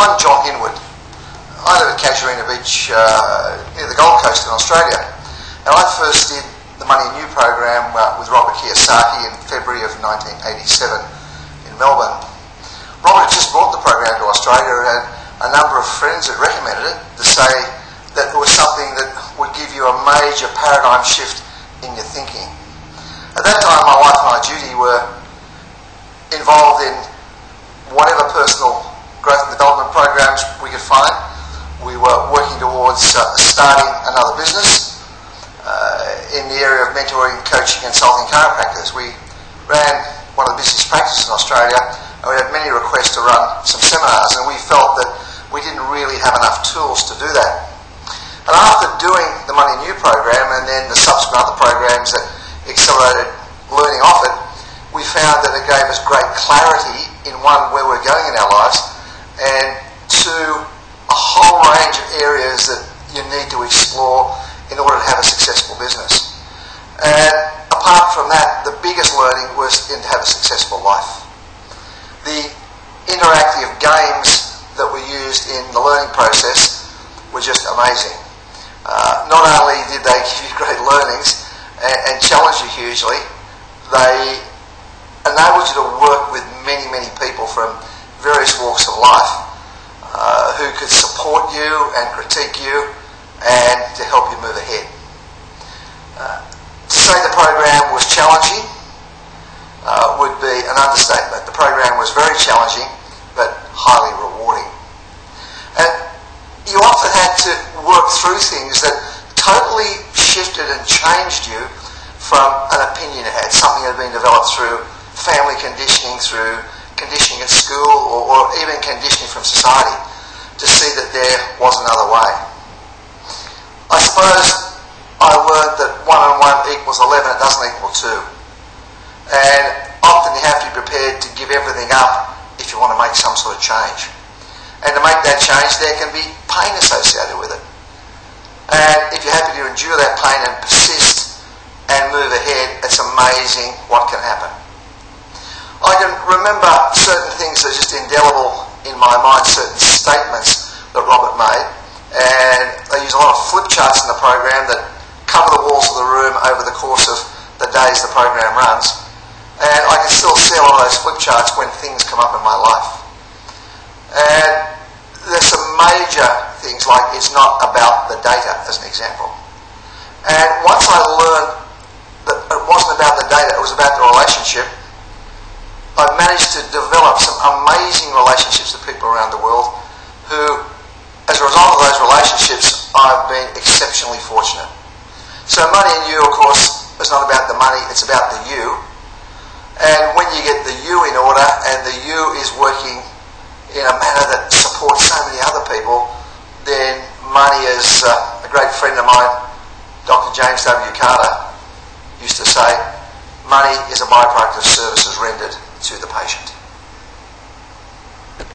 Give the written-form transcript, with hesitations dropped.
one John Hinwood. I live at Casuarina Beach near the Gold Coast in Australia, and I first did the Money and You program with Robert Kiyosaki in February of 1987 in Melbourne. Robert had just brought the program to Australia, and a number of friends had recommended it to say that it was something that would give you a major paradigm shift in your thinking. At that time, my wife and I, Judy, were involved in whatever personal growth and development programs we could find. We were working towards starting another business in the area of mentoring, coaching, consulting chiropractors. We ran one of the business practices in Australia, and we had many requests to run some seminars, and we felt that we didn't really have enough tools to do that. And after doing the Money and You program and then the subsequent other programs that accelerated learning off it, we found that it gave us great clarity in one, where we're going in our lives, and two, a whole range of areas that you need to explore in order to have a successful business. And apart from that, the biggest learning was to have a successful life. The interactive games that we used in the learning process were just amazing. Not only did they give you great learnings and challenge you hugely, they enabled you to work with many, many people from various walks of life who could support you and critique you and to help you move ahead. To say the program was challenging would be an understatement. The program was very challenging but highly rewarding. And you often had to work through things that totally shifted and changed you from an opinion you had, something that had been developed through family conditioning, through conditioning at school, or even conditioning from society, to see that there was another way. I suppose I learned that 1 and 1 equals 11, it doesn't equal 2. And often you have to be prepared to give everything up if you want to make some sort of change. And to make that change, there can be pain associated with it. And if you're happy to endure that pain and persist and move ahead, it's amazing what can happen. I can remember certain things that are just indelible in my mind, certain statements that Robert made. And they use a lot of flip charts in the program that cover the walls of the room over the course of the days the program runs. And I can still see a lot of those flip charts when things come up in my life. And there's some major things like it's not about the data, as an example. And once I learned that it wasn't about the data, it was about the relationship, I've managed to develop some amazing relationships with people around the world who, as a result of those relationships, I've been exceptionally fortunate. So Money and You, of course, is not about the money, it's about the you. And when you get the you in order, and the you is working in a manner that supports so many other people, then money, as a great friend of mine, Dr. James W. Carter, used to say, money is a byproduct of services rendered to the patient.